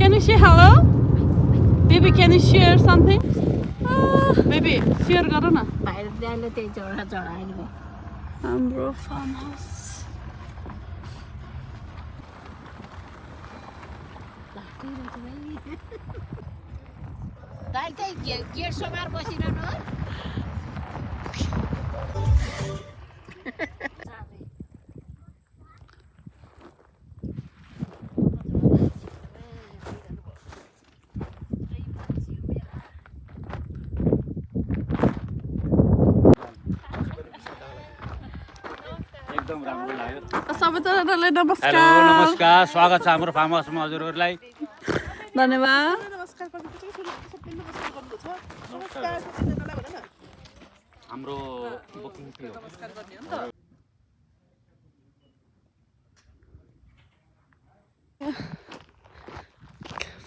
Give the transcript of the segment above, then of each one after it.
Can you say hello? Baby, can you share something? Baby, share garo na. हाम्रो farm house सबैजनालाई नमस्कार। Hello नमस्कार, स्वागत छ हाम्रो फार्म हाउसमा हजुरहरूलाई। धन्यवाद। हाम्रो बुकिङ फी हो।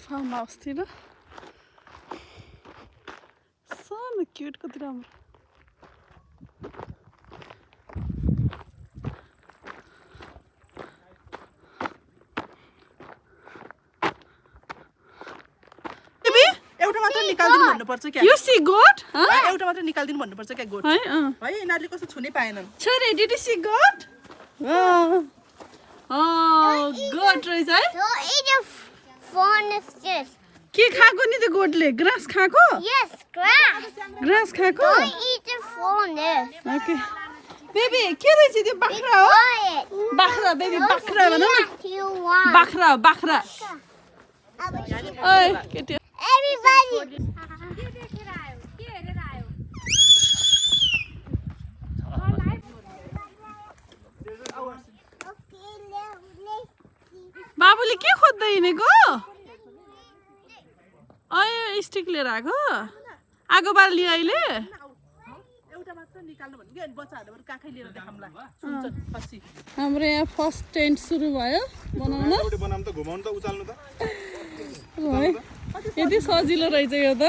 फार्म हाउसतिर सानो क्युट कति राम्रो। निकाल्दिनु भन्नुपर्छ क्या? You see goat? एउटा मात्र निकाल्दिनु भन्नुपर्छ क्या गोठ? है यिनीहरूले कस्तो छुनै पाएनन्। छोरी, did you see goat? Goat रहेछ है? के खाएको नि त गोठले? ग्रास खाएको? Yes, grass. ग्रास खाएको? Don't eat the phone there. Okay. Baby के रहेछ त्यो? बाख्रा हो? Quiet. बाख्रा बेबी, बाख्रा भन न। What you want? बाख्रा हो, बाख्रा। ओइ केटी। Everybody. बाबुले के खोज्दै हिँडेको? स्टिक लिएर आएको? आगो बाल्यो अहिले? एउटा मात्र निकाल्नु भन्नु कि बच्चाहरुबाट काखै लिएर देखाउँला। सुन्छन् पछि। हाम्रो यहाँ फर्स्ट टेन्ट सुरु भयो बनाउन। एउटै बनाउनु त घुमाउनु त उचाल्नु त। है यति सजिलो रहेछ यो त।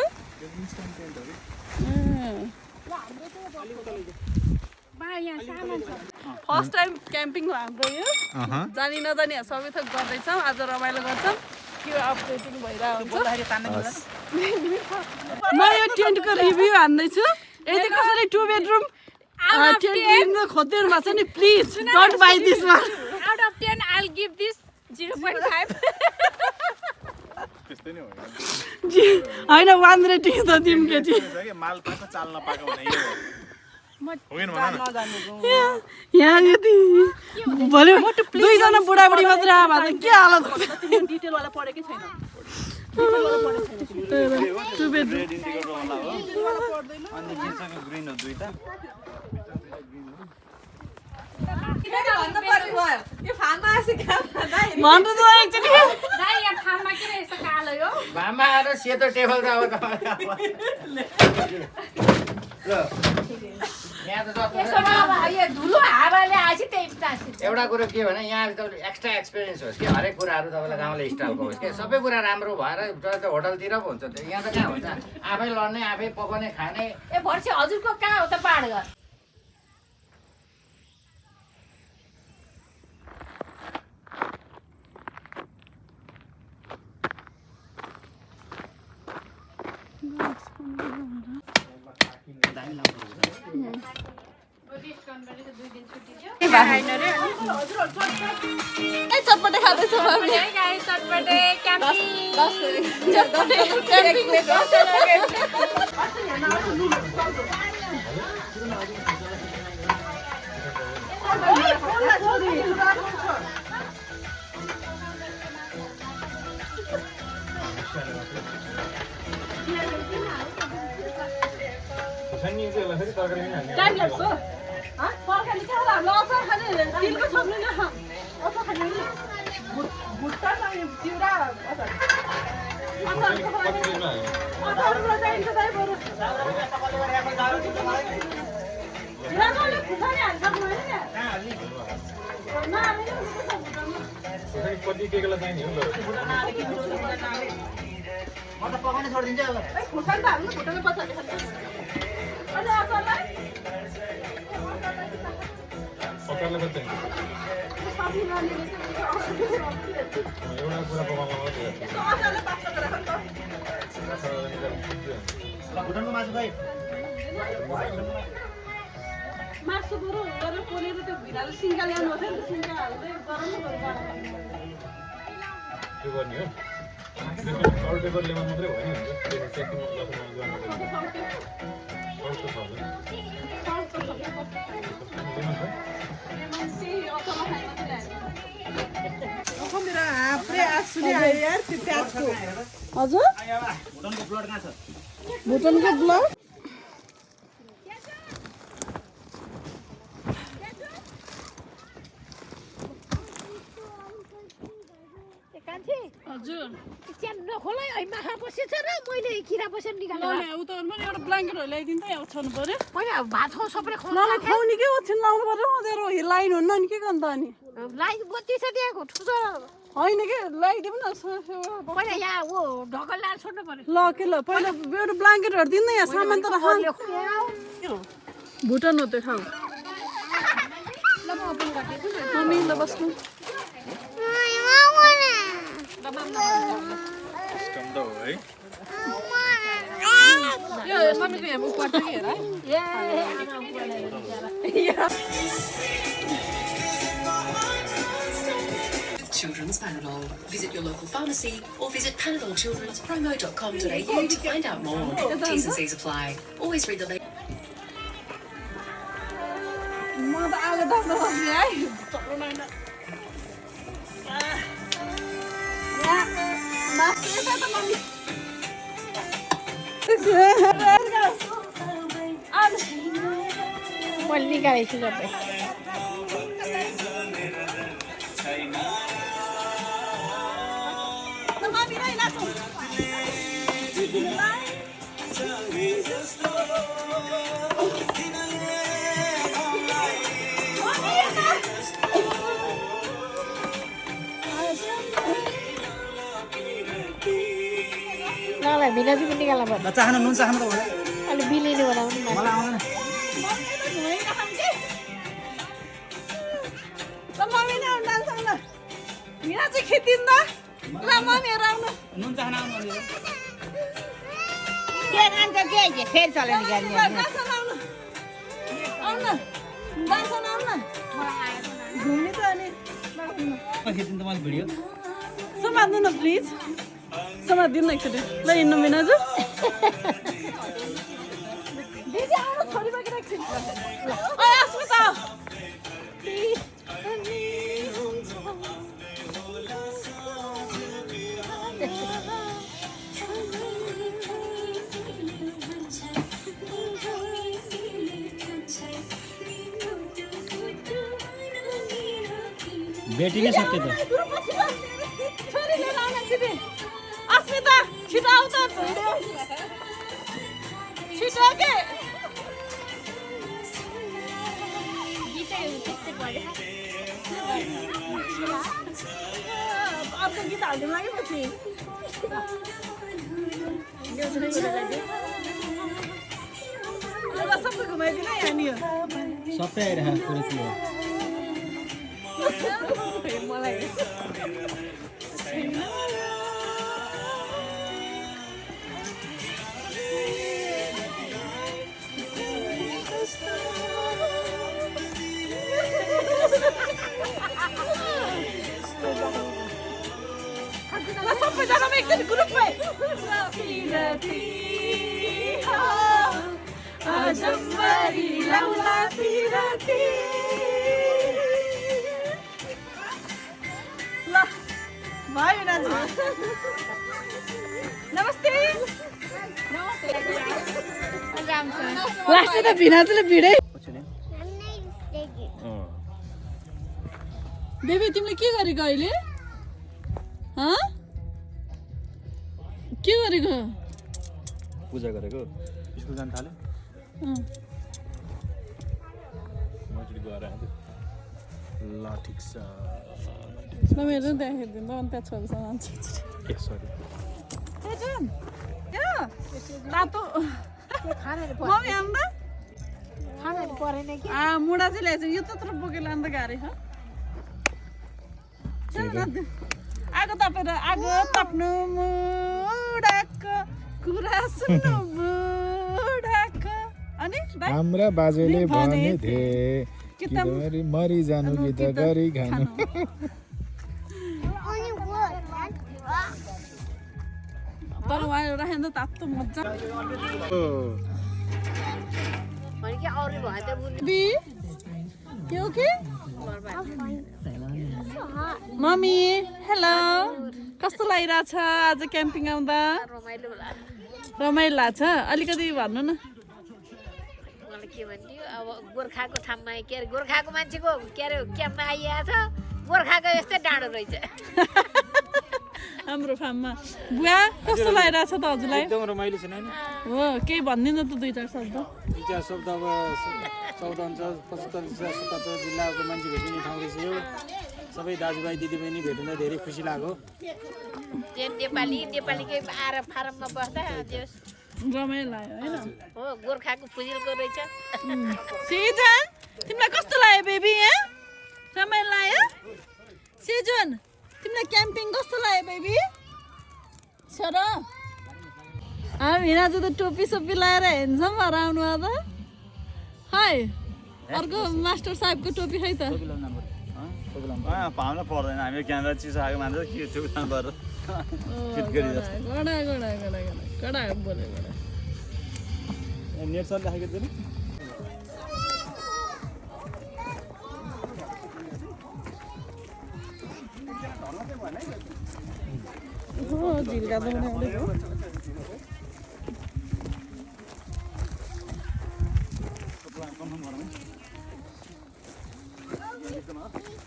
फर्स्ट टाइम क्याम्पिङ हो हाम्रो यो। जानी नजानी सबै थोक गर्दैछौँ। आज रमाइलो गर्छौँ। के अपडेटिङ भइरहेको हुन्छ। म यो टेन्टको रिभ्यू हान्दैछु। यदि कसैले 2 बेडरुम टेन्ट लिन खोज्दिनु भएको छ नि please don't buy this one. Out of 10, I'll give this 0.5. त्यस्तै नै हो। होइन 1 रेटिङ त दिउँ केटी। माल पाएको चाल नपाएको भने यो हो। होइन भन न। यहाँ यति भोलि 2 जना बुढाबुढी मात्रै आयो भने के हालत हुन्छ? डिटेल वाला पढेकै छैन। 2 बेडरुम अनि जिन्सको ग्रीन हो दुईटा। भन्नु त एकचोटि। दाइ यहाँ फार्ममा किन यस्तो कालो हो? भामा आएर सेतो टेबल त अब यहाँ त यसोमा अब यो धुलो हावाले आएछ त्यही तासिन्छ। एउटा कुरो के भने यहाँ तपाईँले एक्स्ट्रा एक्सपिरियन्स होस् कि हरेक कुराहरू तपाईँलाई गाउँले स्टाइलको होस् कि सबै कुरा राम्रो भएर त होटलतिर पो हुन्छ यहाँ त कहाँ हुन्छ? आफै लड्ने आफै पकाउने खाने। ए भर्सी हजुरको कहाँ हो त पाहाड घर? चटपटे खाँदैछौँ हामी। चटपटे क्याम्पिङ। चटपटे क्याम्पिङले टाइम लाग्छ। पर्खाली चाहिँ हाम्रो अचार खाने तिलको छोप्नु न। अचार खाने नि भुट्टा चाहिँ चिउरा अचार। अचारको चाहिन्छ दाइ बरु। राजाले खुर्सानी हाल्छ मलाई नि। पत्ती केकला चाहिने हो ल। म त पकाउनै छोडिदिन्छु अब खुर्सानी त हाल्नु खुर्सानी पछाडि खालि अनि अचारलाई अचारले कति साथी नानीले एउटा कुरा पकाउनु मात्रै अचारले पास्ता गरेर खान्छ भुटानको मासु खै मासु बरु गरेर पोलेर त्यो भिराले सिङ्गा ल्याउनु थियो नि सिङ्गा हाल्दै गरम गरेर के गर्ने हो सल्ट पेपर लेमन मात्रै भयो नि त्यो टेस्टिङ लसुन गर्नु मेरो हाप्रे आसुले आयो यार त्यो प्याजको हजुर भुटानको ब्लड कहाँ छ भुटानको ब्लड कान्छी हजुर स्ट्यान्ड नखोलै है माखा बसेछ र मैले किरा बसेर निकालेर उता पनि एउटा ब्ल्याङ्केटहरू ल्याइदिनु त यहाँ ओछ्याउनु पर्यो मैले भात खाउँ सबैले खाउँ खुवाउने के ओछ्याउनु लाउनु पर्यो उनीहरू लाइन हुन्न नि के गर्नु त अनि लाइन बत्ती छ त्यहाँको ठुलो होइन के ल्याइदिउँ न पहिला यहाँ ऊ ढकल ल्याएर छोड्नु पर्यो ल के ल पहिला एउटा ब्ल्याङ्केटहरू दिनु न यहाँ सामान त राख भुटान हो त्यो खाऊ मम्मी ल बस्नु सिस्टम त हो है यो मम्मीको यहाँ उपर छ कि हेर Children's Panadol. Visit your local pharmacy or visit panadolchildrenspromo.com.au to find out more. T's and C's apply. Always read the label. म त आलु दम बस्ने है चल्नु होइन मैले निकालेको छु सबै मलाई भिनाजु पनि निकाल्नु पर्छ चाहनु नुन चाहनु त अलि बिलिने बनाउनु मलाई आउँदैन ल मम्मी नै आउनु जान्छ ल यहाँ चाहिँ खेतिन्न ल मम्मीहरू आउनु नुन चाहनु आउनु के खान्छ के फेरि चल्यो नि दासन आउनु आउनु दासन आउनु घुम्ने त अनि खेतिन त मैले भिडियो समात्नु न प्लिज समात्दिनु न एकचोटि ल हिँड्नु मिनाजु दिदी आउनु छोरी बाँकी राख्छु अस्मिता बेटी नै सक्यो त छोरी लिएर आउन छिटो अस्मिता छिटो आउ त छिटो के अर्को गीत हालिदिउँ लागेपछि सबै घुमाइदिनु है यहाँनिर सबै आइरहेको कुरो के हो मलाई सबैजना एकचोटि ग्रुपमै आजम्बरी लौला पिराती ल भयो नाजु नमस्ते लास्टै त भिनाजुले भिडै बेबी तिमीले के गरेको अहिले के गरेको पूजा गरेको स्कुल जान थाल्यो मजुरी गएर आउँथ्यो ल ठिक छ ल मेरो त्यहाँ हेरिदिनु अन्त छोरीसँग ए सरी सेजुन यो तातो मम्मी आउँदा मुढा चाहिँ ल्याएछ यो त्यत्रो बोकेर लाँदा गाह्रो आगो तापेर आगो ताप्नु मुढाको कुरा सुन्नु मुढाको अनि हाम्रा बाजेले भने थिए मरि जानु कि त गरी खानु तर उहाँ राखेर त तातो मजा मम्मी हेलो कस्तो लागिरहेछ आज क्याम्पिङ आउँदा रमाइलो लाग्छ अलिकति भन्नु न के भन्यो अब गोर्खाको ठाउँमा के अरे गोर्खाको मान्छेको के अरे क्याम्पमा आइएको छ गोर्खाको यस्तै डाँडो रहेछ हाम्रो फार्ममा बुवा कस्तो लागिरहेछ त हजुरलाई एकदम रमाइलो छ नि हो केही भनिदिनु त दुई चार शब्द अब 14 अञ्चल 75 जिल्लाको मान्छे भेटिने ठाउँ रहेछ यो सबै दाजुभाइ दिदीबहिनी भेट्दा धेरै खुसी लाग्यो नेपालीकै आएर फारममा बस्दा रमाइलो लाग्यो होइन हो गोर्खाको फुजिलको रहेछ सिजन तिमीलाई कस्तो लाग्यो बेबी रमाइलो लाग्यो सिजन तिमीलाई क्याम्पिङ कस्तो लाग्यो बेबी सर हामी आज त टोपी सोपी लगाएर हिँड्छौँ हराउनु अब है अर्को मास्टर साहेबको टोपी खै त पाउन पर्दैन हामी क्यामेरा चिसो आएको मान्छ के त्यो गरेर कडा बोले नेट सर राखेको थियो नि हो जिल्का त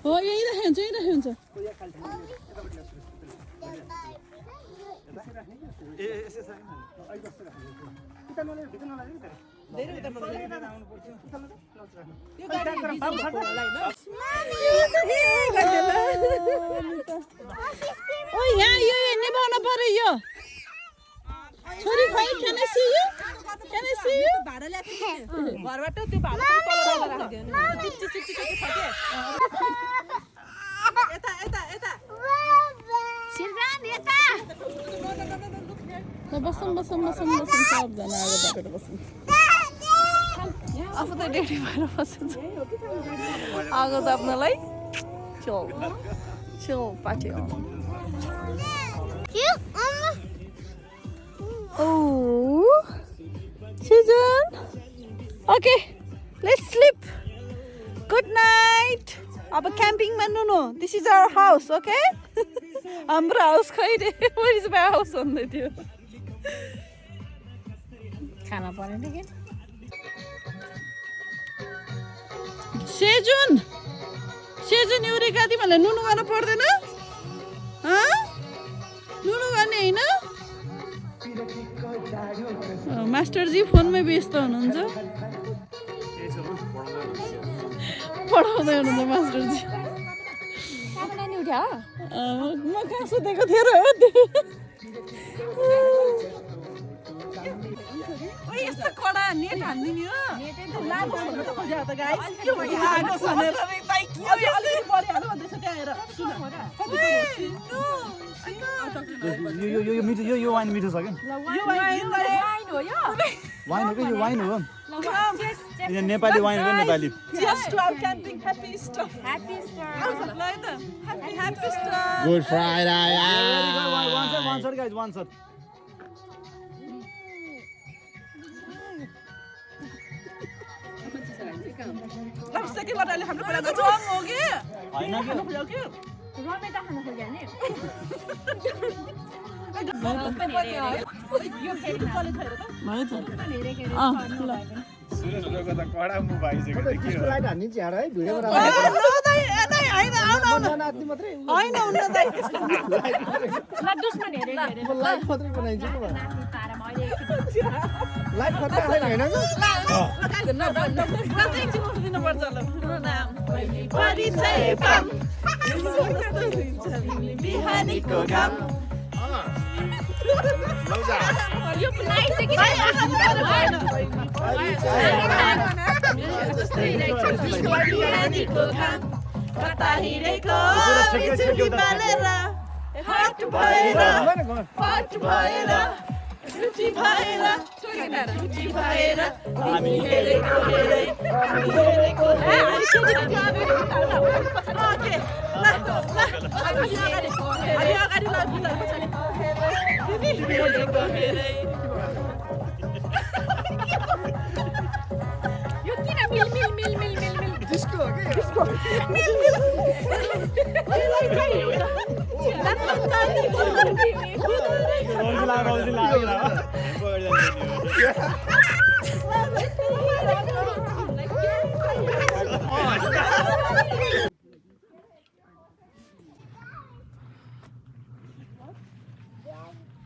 हो यही राख्नुहुन्छ ओ यहाँ यो निभाउन पर्यो यो छोरी खै can I see you? Can I see you? भाडा ल्याएको घरबाट त्यो भाडा तल राखिदियो नि टिप्ची कति छ के यता यता यता सिरजान यता बसौँ सबजना आगो तापेर बसौँ आफू त रेडी भएर बसेछ आगो ताप्नलाई छेउ party Oh, Susan. Okay, let's sleep. Good night. अब camping मा नुनु. This is our house, okay? हाम्रो house Khaire. Where is my house भन्दै थियो. खाना पर्यो नि के सेजुन युरिका तिमीलाई नुनु गर्न पर्दैन? नुनु गर्ने हैन? मास्टरजी फोनमै व्यस्त हुनुहुन्छ पढाउँदै हुनुहुन्छ मास्टरजी म कहाँ सुतेको थियो र यस्तो कडा नेट हान्दिने हो लामो हुनु त खोज्या त गाइस के भयो आगो सनेर रे ताई के हो अलि परिहाल्यो भन्दैछ त्यहाँ हेर सुन यो मिठो यो वाइन मिठो छ के यो वाइन हो यो वाइन हो के यो वाइन हो यो नेपाली वाइन हो Nepali just to our camping happy Easter happy Easter Good Friday one shot guys one shot अब सेकेन्ड वाला हाम्रो कुरा त रङ हो के हैन के रमे त खान खोज्या नि यो फेरि कलेज भएर त भयो त ल सुरेशको त कडा मुभ आइसक्यो के हो लाइट हान्ने झ्याड है भिडियो हैन हुन्न दाइ लड्डुसमा धेरै लाइट मात्रै बनाइन्छ नि पारामा अहिले लाइट मात्रै हालेन हैन एकछिन उठ्दिनु पर्छ ल परिचय पाम बिहानीको घाम यो लाइट चाहिँ किन कता हिँडेको बिजुली बालेर हट भएर पट भएर छुट्टी भएर छुट्टी भएर हामी हेरेको हेरै हामी हेरेको ओके ल हामी अगाडि ल हेरेको हेरै यो किन मिल मिल मिल मिल मिल मिल डिस्को के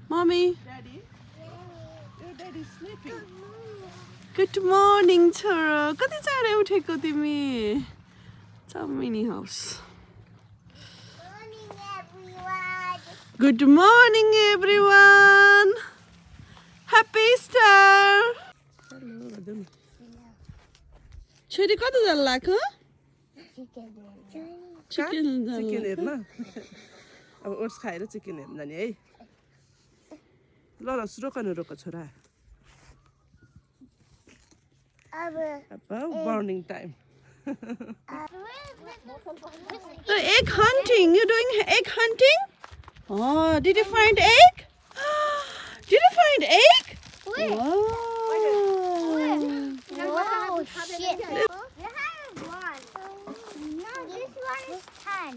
Mommy. Daddy. Your daddy is sleeping. Good morning, छोरो. कति चाँडै उठेको तिमी? Mini house. Good morning, everyone. Happy Easter. छोरी कता जानु लाग्यो? चिकन हेर्न अब ओट्स खाएर चिकन हेर्न जाने है ल रोक छोरा अब morning time egg hunting. You're doing egg hunting? Oh, did you find egg? Did you find egg? Wow. Oh, shit. You have one. No, this one is 10.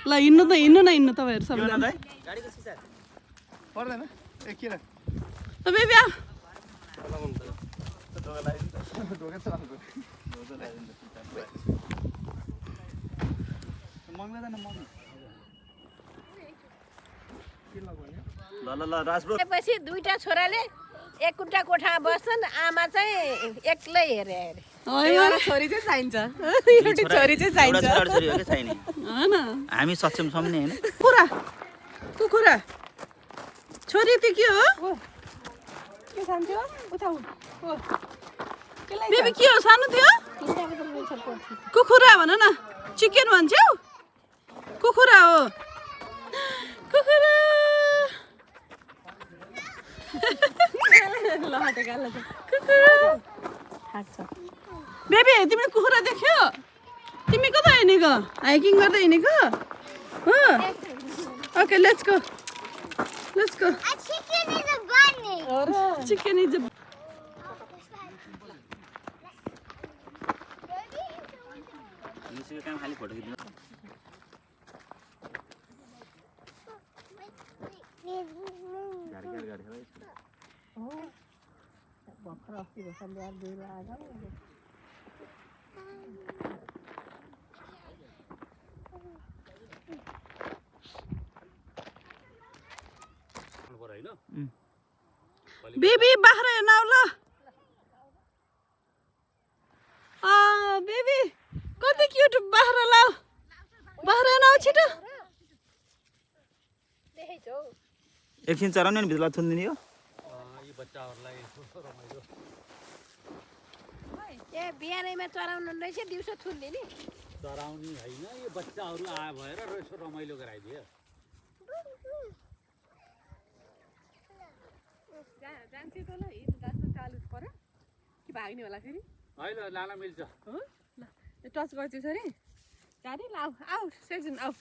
ल हिँड्नु न तपाईँहरू सबैजना पर्दैन ए किन ल बेबी आ पछि दुईटा छोराले एक कुटा कोठामा बस्छन् आमा चाहिँ एक्लै हेरे छोरी चाहिँ चाहिन्छ एउटी छोरी चाहिँ चाहिन्छ हामी सक्षम छौँ नि हैन कुखुरा छोरी त्यो के हो के खान्थ्यो उठाउ बेबी के हो सानो थियो कुखुरा भन न चिकन भन्छौ कुखुरा हो कुखुरा बेबी तिमीले कुखुरा देख्यो तिमी कता हिँडेको हाइकिङ गर्दै हिँडेको okay let's go A chicken is a bunny. Chicken is खाली फोटो खिच्नु बेबी बाख्रा हेर्न आऊ ल बेबी कति क्युट बाख्रा लाऊ बाख्रा हेर्न आऊ छिटो एकछिन चराउने नि भित्र थुनिदिने हो ए बिहानैमा चराउनु रहेछ दिउँसो थुन्ने नि चराउने होइन यो बच्चाहरू आयो भएर यसो रमाइलो गराइदियो जान्छ त ल जान्छ चालु पर्यो कि भाग्ने होला फेरि होइन लान मिल्छ हो ल टच गर्छु अरे जाने ल आऊ सेक्सन आऊ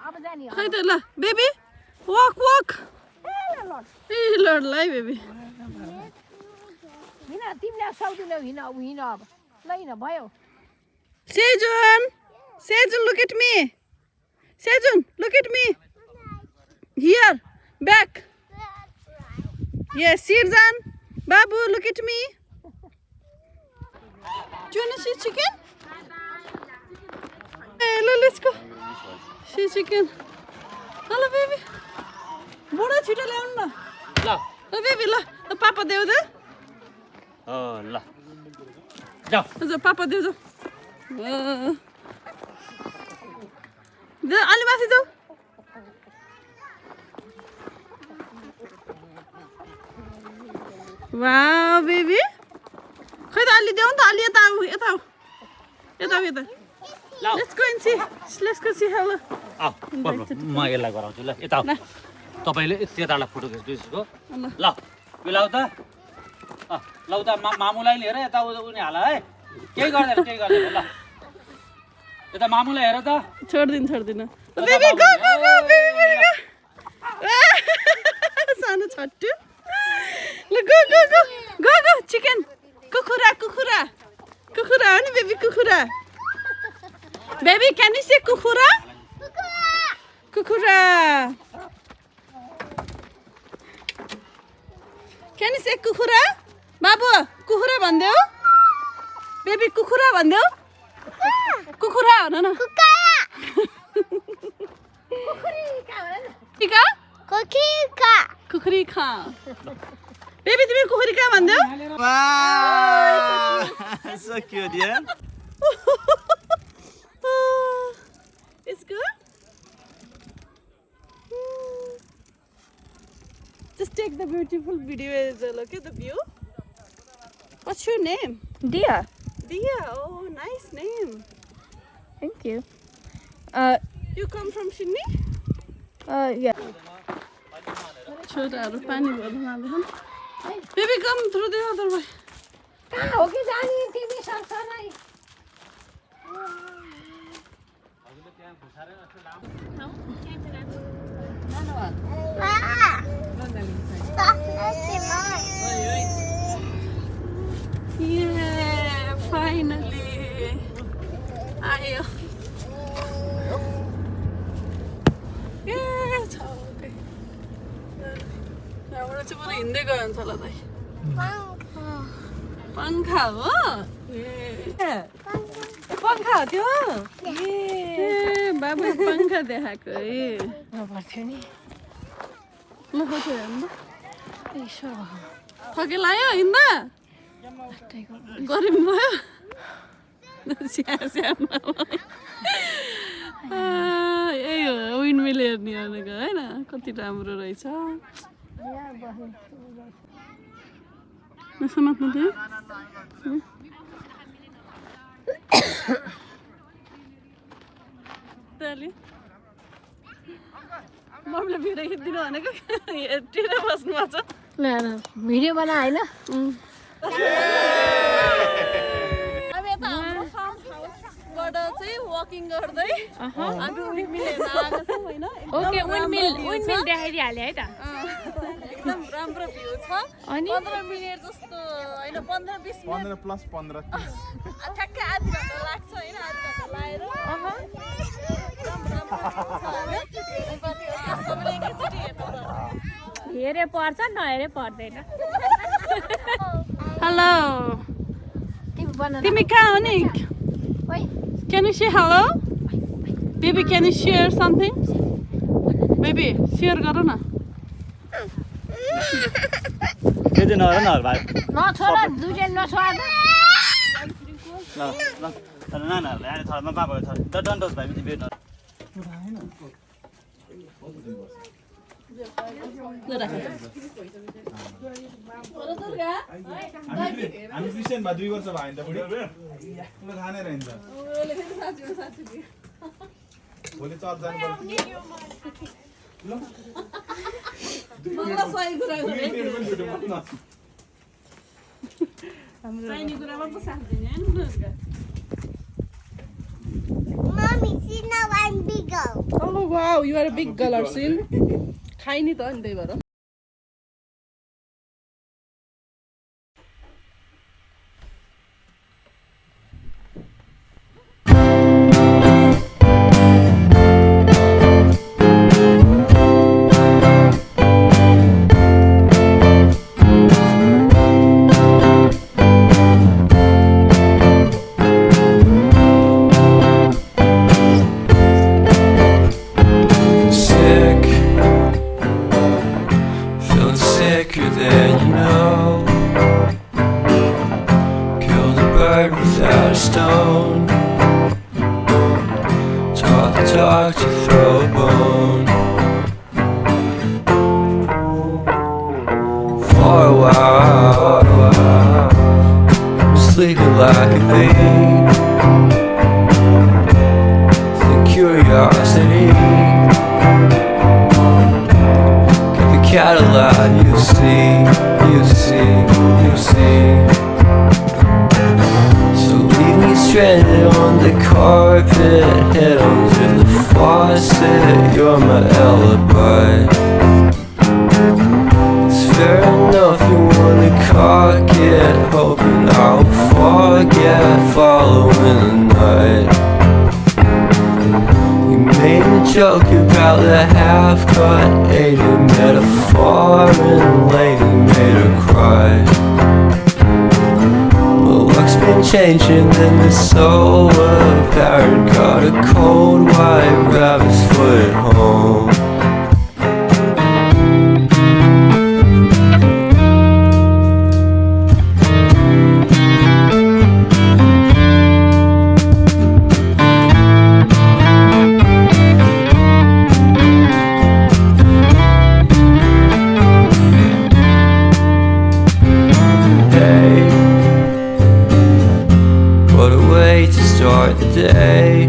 अब जाने खै त ल बेबी वक ए लडलाई बेबी हिँड तिमीले सक्दैनौ हिँड अब ल हिँड भयो Sejun look at me Sejun look at me here back Yes, Sirzan. Babu, look at me. Do you want to see chicken? Hey, let's go. See chicken. Hello, baby. Buda chita ल्याउनु न. ल ल baby ल. पापा देऊ त. ल जाऊ हजुर पापा देऊ जाऊ. अलि माथि जाऊ. Wow, baby. खै त अलि देऊ न त अलि यता आऊ यता आऊ. यता यता. Let's go and see. Let's go see hello. म यसलाई गराउँछु ल यता तपाईँले त्यताबाट फोटो खिच्दैछु ल लाउ त लौ त मामुलाई लिएर यता उनी हाल है केही गर्दैन ल यता मामुलाई हेर त छोड्दिन बेबी गो बेबी गो सानो छट्टु ल गो चिकन कुखुरा हो नि बेबी कुखुरा बेबी क्यान यु से कुखुरा क्यान यु से कुखुरा बाबु कुखुरा भन्देऊ बेबी कुखुरा भन्देऊ कुखुरा हो न कुखुरी खा बेबी तिमी कुखुरी खा भन्देऊ So cute, yeah? It's good? Just take the beautiful video as well, okay? The view. What's your name? Dia. Dia. Oh, nice name. Thank you. You come from Sydney? Yeah. छोराहरू पानी भर्न जाँदैछन्. Baby, come through the other way. कहाँ हो कि जाने तिमी सँगसँगै Yeah, finally. आयो. यहाँबाट चाहिँ मलाई हिँड्दै गयो भने होला दाइ. पंखा हो पंखा हो त्यो बाबु पंखा देखाएको नपर्थ्यो नि ल फोटो हेर्नु थके लाग्यो हिँड्दा गरिम भयो यही हो विन्ड मिल हेर्ने भनेको होइन कति राम्रो रहेछ समात्नु थियो मम्मीले भिडियो खिचिदिनु भनेको हेरिदिएर बस्नु भएको छ भिडियो बना होइन अब यता हाम्रो फार्म हाउसबाट चाहिँ वकिङ गर्दै हामी विन्डमिल हेर्न आएको छौँ होइन ओके विन्डमिल देखाइदिइहाल्यो है त एकदम राम्रो भ्यू छ 15 मिनेट जस्तो होइन 15-20 मिनेट 15 + 15 ठ्याक्कै आधी घन्टा लाग्छ होइन आधी घन्टा लाएर हेरे पर्छ नहेरे पर्दैन हेलो तिमी कहाँ हो नि Can you say hello? Baby, can you share something? Baby, share गर न त्यति नगर न भाइ नछोड दुईजना नछोड ल नानाहरूलाई आएर थरमा बाबाले थर डन्ट टच भाइ बेट न हामी क्रिस्चियन भए 2 वर्ष भयो नि त बुढी ल खाने रहन्छ भोलि चर्च जानु पर्छ ल मलाई सही कुरा गरे चाहिने कुरामा पो साथ दिने हैन उनीहरुका Mommy, see now I'm bigger. Oh wow, you are a big girl, Arsin. खाइ नि त अनि त्यही भएर sicker than you know. Killed a bird without a stone. Taught the dog to throw a bone. For a while, I'm sleeping like a babe. The curiosity. Cat alive, you see, you see, you see. So leave me stranded on the carpet, head under the faucet. You're my alibi. It's fair enough you wanna cock it, hoping I'll forget following the night. Made a joke about the half-cut, ate a metaphor and lady made her cry. Well, luck's been changing and it's so apparent. Got a cold white rabbit's foot at home. Start the day.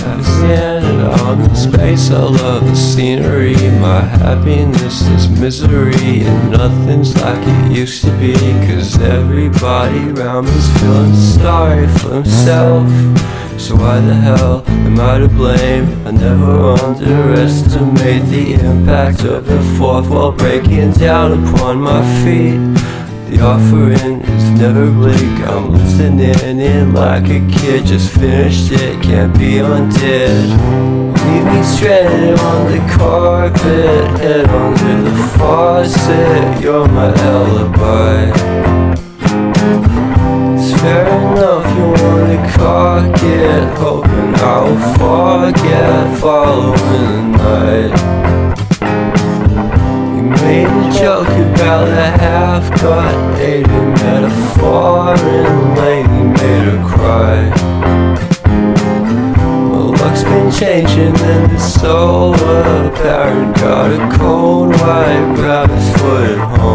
I've standing on the space. I love the scenery. My happiness is misery, and nothing's like it used to be. 'Cause everybody around me's feeling sorry for himself. So why the hell am I to blame? I never underestimate the impact of the fourth wall breaking down upon my feet. The offering is never bleak. I'm listening in like a kid. Just finished it, can't be undid. Leave me stranded on the carpet, head under the faucet. You're my alibi. It's fair enough you wanna cock it, hoping I'll forget following the night. Made a joke about the half-cut, ate a metaphor and lady made her cry. Well, luck's been changing and it's so apparent. Got a cold white rabbit's foot at home.